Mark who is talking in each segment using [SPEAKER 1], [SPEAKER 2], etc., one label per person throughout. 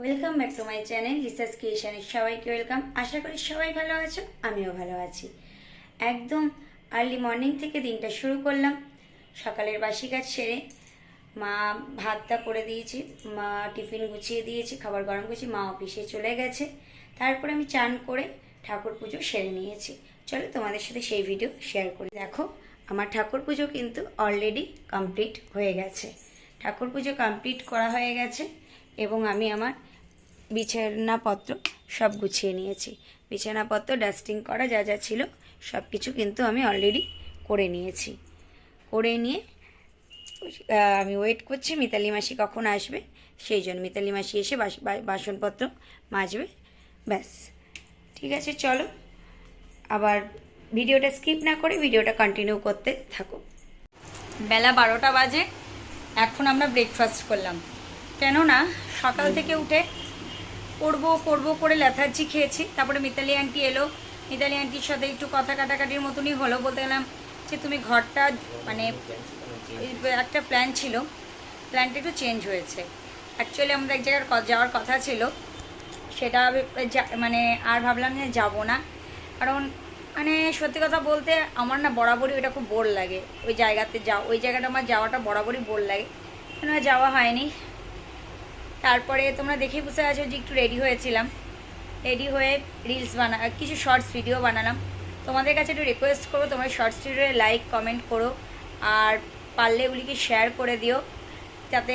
[SPEAKER 1] Welcome back to my channel Lisa's ক্রিয়েশনে সবাইকে welcome. আশা করি সবাই ভালো আছো, আমিও ভালো আছি। একদম আর্লি মর্নিং থেকে দিনটা শুরু করলাম। সকালের বাসি কাজ সেরে মা ভাতটা করে দিয়েছি, মা টিফিন গুছিয়ে দিয়েছি, খাবার গরম করছি, মা অফিসে চলে গেছে। তারপরে আমি চান করে ঠাকুর পুজো সেরে নিয়েছি। চলো তোমাদের সাথে সেই ভিডিও শেয়ার করি। দেখো আমার ঠাকুর পুজো কিন্তু অলরেডি কমপ্লিট হয়ে গেছে। ঠাকুর পুজো কমপ্লিট করা হয়ে গেছে এবং আমি আমার বিছানাপত্র সব গুছিয়ে নিয়েছি। বিছানাপত্র ডাস্টিং করা যা যা ছিল সব কিছু কিন্তু আমি অলরেডি করে নিয়েছি। করে নিয়ে আমি ওয়েট করছি মিতালি মাসি কখন আসবে, সেই জন্য মিতালি মাসি এসে বাসনপত্র মাজবে, ব্যাস। ঠিক আছে, চলো আবার ভিডিওটা স্কিপ না করে ভিডিওটা কন্টিনিউ করতে থাকো। বেলা 12টা বাজে, এখন আমরা ব্রেকফাস্ট করলাম। কেননা সকাল থেকে উঠে করবো করে লেথার্জি খেয়েছি। তারপরে মিতালি আন্টি এলো, মিতালি আন্টির সাথে একটু কথা কাটাকাটির মতনই হলো। বলতে গেলাম যে তুমি ঘরটা মানে একটা প্ল্যান ছিল, প্ল্যানটা একটু চেঞ্জ হয়েছে। অ্যাকচুয়ালি আমাদের এক জায়গায় যাওয়ার কথা ছিল, সেটা মানে আর ভাবলাম যে যাবো না। কারণ মানে সত্যি কথা বলতে আমার না বরাবরই ওইটা খুব বোর লাগে। ওই জায়গাটা আমার যাওয়াটা বরাবরই বোর লাগে, কেন যাওয়া হয়নি। তারপরে তোমরা দেখেই বুঝতে পারছো যে একটু রেডি হয়েছিলাম, রেডি হয়ে রিলস কিছু শর্টস ভিডিও বানালাম। তোমাদের কাছে একটু রিকোয়েস্ট করবো, তোমরা শর্টস ভিডিওতে লাইক কমেন্ট করো, আর পারলে ওগুলিকে শেয়ার করে দিও, যাতে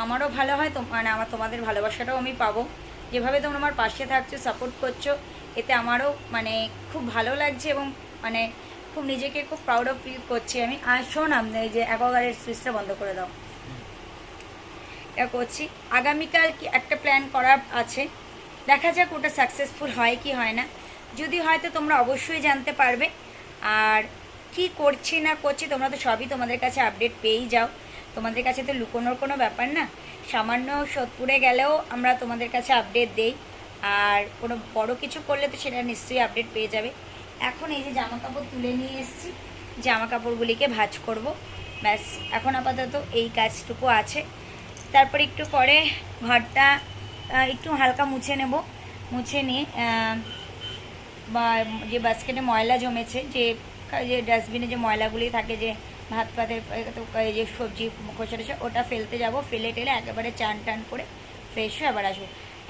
[SPEAKER 1] আমারও ভালো হয়, তোমাদের ভালোবাসাটাও আমি পাবো। যেভাবে তোমরা আমার পাশে থাকছো, সাপোর্ট করছো, এতে আমারও খুব ভালো লাগছে এবং খুব নিজেকে খুব প্রাউড অফ ফিল করছি আমি। আর শোন, এই যে অ্যাকোয়াগার্ডের সুইচটা বন্ধ করে দাও। এটা করছি। আগামীকাল একটা প্ল্যান করার আছে, দেখা যাক ওটা সাকসেসফুল হয় কি হয় না। যদি হয় তো তোমরা অবশ্যই জানতে পারবে। আর কি করছি না করছি তোমরা তো সবই তোমাদের কাছে আপডেট পেয়েই যাও। তোমাদের কাছে তো লুকোনোর কোনো ব্যাপার না। সামান্য সোদপুরে গেলেও আমরা তোমাদের কাছে আপডেট দেই, আর কোনো বড় কিছু করলে তো সেটা নিশ্চয়ই আপডেট পেয়ে যাবে। এখন এই যে জামা কাপড় তুলে নিয়ে এসেছি, জামা কাপড়গুলিকে ভাঁজ করব, ব্যাস। এখন আপাতত এই কাজটুকু আছে। তারপর একটু পরে ঘরটা একটু হালকা মুছে নেব। মুছে নিয়ে বা যে বাস্কেটে ময়লা জমেছে, যে ডাস্টবিনে যে ময়লাগুলি থাকে, যে ভাত পাতের যে সবজি খোসা টোসা, ওটা ফেলতে যাব। ফেলে টেলে একেবারে চান টান করে ফ্রেশ হয়ে আবার আসবো।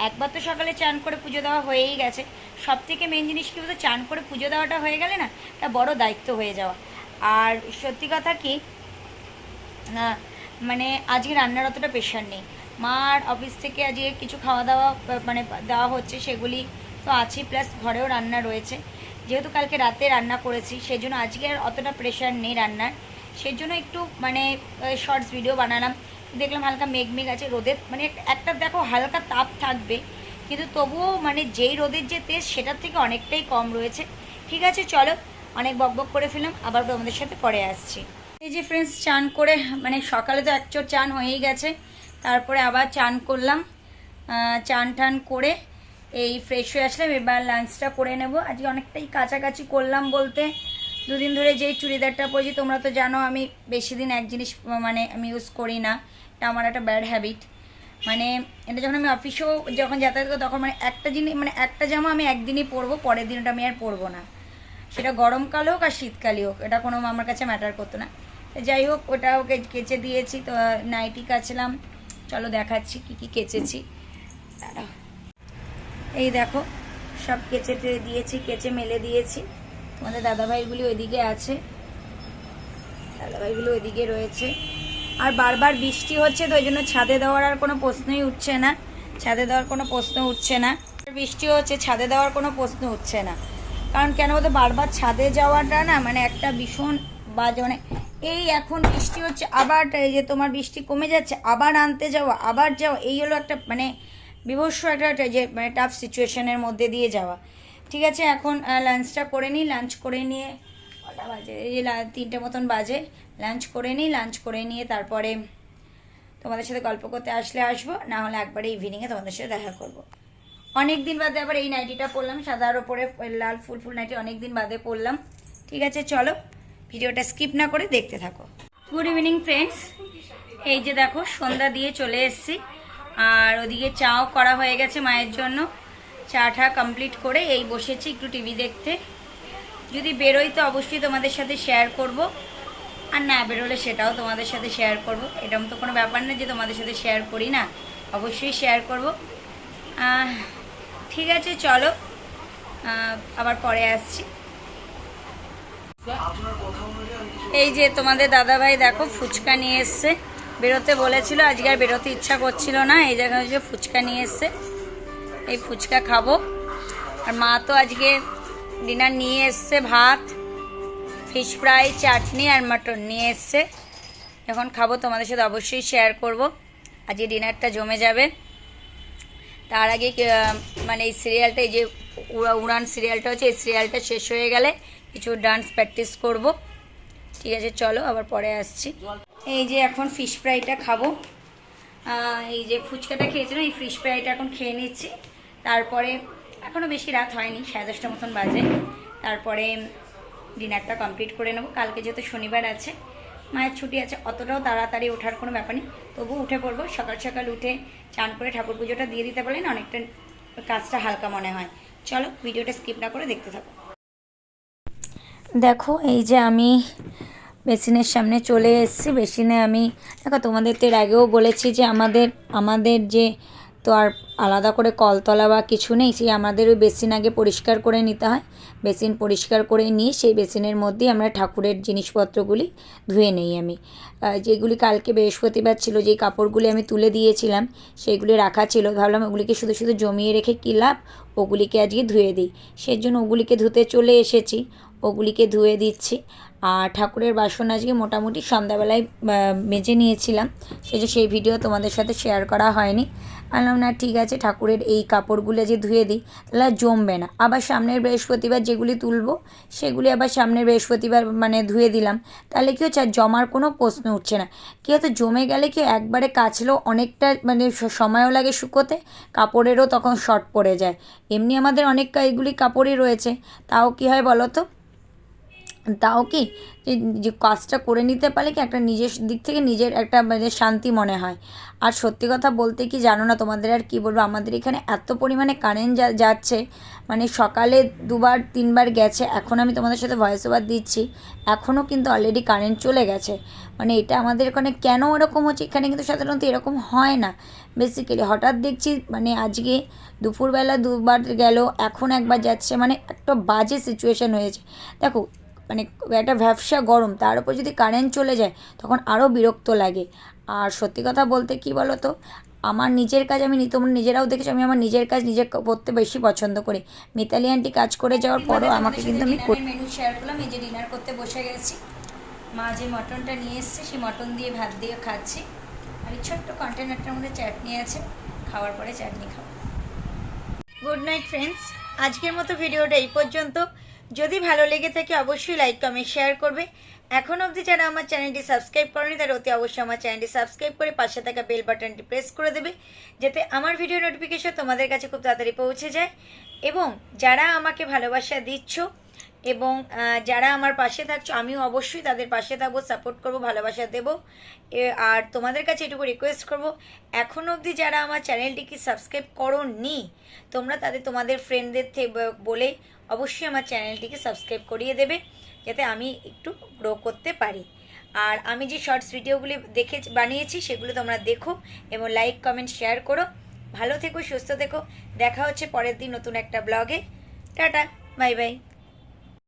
[SPEAKER 1] একবার তো সকালে চান করে পুজো দেওয়া হয়েই গেছে। সব থেকে মেন জিনিস কী বলতো, চান করে পুজো দেওয়াটা হয়ে গেলে না, তা বড় দায়িত্ব হয়ে যাওয়া। আর সত্যি কথা কি, আজকে রান্নার অতটা প্রেশার নেই। মার অফিস থেকে আজকে কিছু খাওয়া দাওয়া দেওয়া হচ্ছে, সেগুলি তো আছে, প্লাস ঘরেও রান্না রয়েছে। যেহেতু কালকে রাতে রান্না করেছি, সেজন্য আজকে আর অতটা প্রেশার নেই রান্নার। সেজন্য একটু শর্টস ভিডিও বানালাম। দেখলাম হালকা মেঘ আছে, রোদের একটা দেখো হালকা তাপ থাকবে, কিন্তু তবুও যেই রোদের যে তেজ সেটার থেকে অনেকটাই কম রয়েছে। ঠিক আছে, চলো, অনেক বকবক করে ফেললাম, আবার তোমাদের সাথে পরে আসছি। এই যে ফ্রেন্ডস, চান করে সকালে তো একচোট চান হয়েই গেছে, তারপরে আবার চান করলাম। চান টান করে এই ফ্রেশ হয়ে আসলাম। এবার লাঞ্চটা করে নেব। আজকে অনেকটাই কাছাকাছি করলাম, বলতে দুদিন ধরে যেই চুড়িদারটা পরেছি, তোমরা তো জানো আমি বেশি দিন এক জিনিস আমি ইউজ করি না। এটা আমার একটা ব্যাড হ্যাবিট। এটা যখন আমি অফিসেও যখন যাতায়াত করি, তখন একটা জিনিস একটা জামা আমি একদিনই পরবো, পরের দিনটা আমি আর পরবো না। সেটা গরমকাল হোক আর শীতকালই হোক, এটা কোনো আমার কাছে ম্যাটার করতো না। যাই হোক, ওটাও কেচে দিয়েছি। তো নাইটি কাচলাম, চলো দেখাচ্ছি কি কি কেচেছি। এই দেখো, সব কেচে দিয়েছি, কেচে মেলে দিয়েছি। তোমাদের দাদাভাইগুলি ওইদিকে আছে, দাদাভাইগুলো ওইদিকে রয়েছে। আর বারবার বৃষ্টি হচ্ছে, তো ওই জন্য ছাদে দেওয়ার আর কোনো প্রশ্নই উঠছে না। বৃষ্টি হচ্ছে, ছাদে দেওয়ার কোনো প্রশ্ন উঠছে না। কারণ কেন বলতো, বারবার ছাদে যাওয়াটা না একটা ভীষণ বাজে। এই এখন বৃষ্টি হচ্ছে, আবার এই যে তোমার বৃষ্টি কমে যাচ্ছে, আবার আনতে যাওয়া, আবার যাওয়া, এই হলো একটা বিভৎস একটা যে টাফ সিচুয়েশনের মধ্যে দিয়ে যাওয়া। ঠিক আছে, এখন লাঞ্চটা করে নিই। লাঞ্চ করে নিয়ে কটা বাজে, এই যে 3টে মতন বাজে। লাঞ্চ করে নিই, লাঞ্চ করে নিয়ে তারপরে তোমাদের সাথে গল্প করতে আসলে আসবো, না হলে একবারে ইভিনিংয়ে তোমাদের সাথে দেখা করবো। অনেক দিন বাদে আবার এই নাইটিটা পরলাম, সাদার ওপরে লাল ফুল নাইটি, অনেক দিন বাদে পরলাম। ঠিক আছে, চলো ভিডিওটা স্কিপ না করে দেখতে থাকো। গুড ইভিনিং ফ্রেন্ডস, এই যে দেখো সন্ধ্যা দিয়ে চলে এসেছি। আর ওদিকে চাও করা হয়ে গেছে মায়ের জন্য। চাটা কমপ্লিট করে এই বসেছি একটু টিভি দেখতে। যদি বেরোই তো অবশ্যই তোমাদের সাথে শেয়ার করব, আর না বেরোলে সেটাও তোমাদের সাথে শেয়ার করব। এরকম তো কোনো ব্যাপার না যে তোমাদের সাথে শেয়ার করি না, অবশ্যই শেয়ার করব। ঠিক আছে, চলো আবার পরে আসছি। এই যে তোমাদের দাদাভাই দেখো ফুচকা নিয়ে এসছে, বেরোতে বলেছিল, আজকে আর বেরোতে ইচ্ছা করছিল না। এই জায়গায় যে ফুচকা নিয়ে এসছে, এই ফুচকা খাবো। আর মা তো আজকে ডিনার নিয়ে এসছে, ভাত, ফিশ ফ্রাই, চাটনি আর মাটন নিয়ে এসছে। যখন খাবো তোমাদের সাথে অবশ্যই শেয়ার করব। আজকে ডিনারটা জমে যাবে। তার আগে মানে এই সিরিয়ালটা, এই যে উড়ান সিরিয়ালটা হচ্ছে, এই সিরিয়ালটা শেষ হয়ে গেলে কিছু ডান্স প্র্যাকটিস করব। ঠিক আছে, চলো আবার পরে আসছি। এই যে এখন ফিশ ফ্রাইটা খাবো। এই যে ফুচকাটা খেয়েছিলাম, এই ফিশ ফ্রাইটা এখন খেয়ে নিচ্ছি। তারপরে এখনও বেশি রাত হয়নি, 10:30 মতন বাজে। তারপরে ডিনারটা কমপ্লিট করে নেবো। কালকে যেহেতু শনিবার আছে, মায়ের ছুটি আছে, অতটাও তাড়াতাড়ি ওঠার কোনো ব্যাপার নেই, তবুও উঠে পড়বো। সকাল সকাল উঠে চান করে ঠাকুর পুজোটা দিয়ে দিতে পারলে না অনেকটা কাজটা হালকা মনে হয়। চলো ভিডিওটা স্কিপ না করে দেখতে থাকো। দেখো এই যে আমি বেসিনের সামনে চলে এসেছি। বেসিনে আমি দেখো তোমাদের তো এর আগেও বলেছি যে আমাদের যে তো আর আলাদা করে কলতলা বা কিছু নেই, সেই আমাদের ওই বেসিন আগে পরিষ্কার করে নিতে হয়। বেসিন পরিষ্কার করে নিয়ে সেই বেসিনের মধ্যেই আমরা ঠাকুরের জিনিসপত্রগুলি ধুয়ে নেই। আমি যেগুলি কালকে বৃহস্পতিবার ছিল, যেই কাপড়গুলি আমি তুলে দিয়েছিলাম সেইগুলি রাখা ছিল, ভাবলাম ওগুলিকে শুধু শুধু জমিয়ে রেখে কী লাভ, ওগুলিকে আজকে ধুয়ে দিই। সেই জন্য ওগুলিকে ধুতে চলে এসেছি, ওগুলিকে ধুয়ে দিচ্ছি। আর ঠাকুরের বাসন আজকে মোটামুটি সন্ধ্যাবেলায় মেজে নিয়েছিলাম, সেই ভিডিও তোমাদের সাথে শেয়ার করা হয়নি। বললাম না ঠিক আছে, ঠাকুরের এই কাপড়গুলো যে ধুয়ে দিই তাহলে জমবে না। আবার সামনের বৃহস্পতিবার যেগুলি তুলবো সেগুলি আবার সামনের বৃহস্পতিবার মানে ধুয়ে দিলাম, তাহলে কী হচ্ছে আর জমার কোনো প্রশ্ন উঠছে না। কী হয়তো জমে গেলে কি একবারে কাচলেও অনেকটা মানে সময়ও লাগে শুকোতে, কাপড়েরও তখন শর্ট পড়ে যায়। এমনি আমাদের অনেক এগুলি কাপড়ই রয়েছে, তাও কী হয় বলো তো, তাও কি যে কাজটা করে নিতে পারলে কি একটা নিজের দিক থেকে নিজের একটা মানে শান্তি মনে হয়। আর সত্যি কথা বলতে কি জানো না, তোমাদের আর কি বলবো, আমাদের এখানে এত পরিমাণে কারেন্ট যাচ্ছে, মানে সকালে 2-3বার গেছে। এখন আমি তোমাদের সাথে ভয়েস ওভার দিচ্ছি, এখনও কিন্তু অলরেডি কারেন্ট চলে গেছে। মানে এটা আমাদের এখানে কেন এরকম হচ্ছে, এখানে কিন্তু সাধারণত এরকম হয় না। বেসিক্যালি হঠাৎ দেখছি মানে আজকে দুপুরবেলা 2বার গেল, এখন একবার যাচ্ছে, মানে একটা বাজে সিচুয়েশান হয়েছে। দেখো মানে একটা ভ্যাপসা গরম, তার উপর যদি কারেন্ট চলে যায় তখন আরও বিরক্ত লাগে। আর সত্যি কথা বলতে কি বলো তো, আমার নিজের কাজ তোমরা নিজেরাও দেখেছো, আমি আমার নিজের কাজ নিজে করতে বেশি পছন্দ করি। মিতালি আন্টি কাজ করে যাওয়ার পরও আমাকে কিন্তু আমি মেনু শেয়ার করলাম। এই যে ডিনার করতে বসে গেছি, মা যে মটনটা নিয়ে এসছে সেই মটন দিয়ে ভাত দিয়ে খাচ্ছি। আর এই ছোট্ট কন্টেনারটার মধ্যে চাটনি আছে, খাওয়ার পরে চাটনি খাবো। গুড নাইট ফ্রেন্ডস, আজকের মতো ভিডিওটা এই পর্যন্ত। যদি ভালো লেগে থাকে অবশ্যই লাইক কমেন্ট শেয়ার করবে। এখন অবধি যারা আমার চ্যানেলটি সাবস্ক্রাইব করেনি তারা অতি অবশ্যই আমার চ্যানেলটি সাবস্ক্রাইব করে পাশে থাকা বেল বাটনটি প্রেস করে দেবে, যাতে আমার ভিডিও নোটিফিকেশন তোমাদের কাছে খুব তাড়াতাড়ি পৌঁছে যায়। এবং যারা আমাকে ভালোবাসা দিচ্ছ এবং যারা আমার পাশে থাকছো, আমিও অবশ্যই তাদের পাশে থাকবো, সাপোর্ট করবো, ভালোবাসা দেবো। আর তোমাদের কাছে এটুকু রিকোয়েস্ট করবো, এখন অবধি যারা আমার চ্যানেলটিকে সাবস্ক্রাইব করোনি তোমরা তোমাদের ফ্রেন্ডদের বলে অবশ্যই আমার চ্যানেলটিকে সাবস্ক্রাইব করিয়ে দেবে, যাতে আমি একটু গ্রো করতে পারি। আর আমি যে শর্টস ভিডিওগুলি বানিয়েছি সেগুলো তোমরা দেখো এবং লাইক কমেন্ট শেয়ার করো। ভালো থেকো, সুস্থ থেকো। দেখা হচ্ছে পরের দিন নতুন একটা ব্লগে। Tata, bye bye.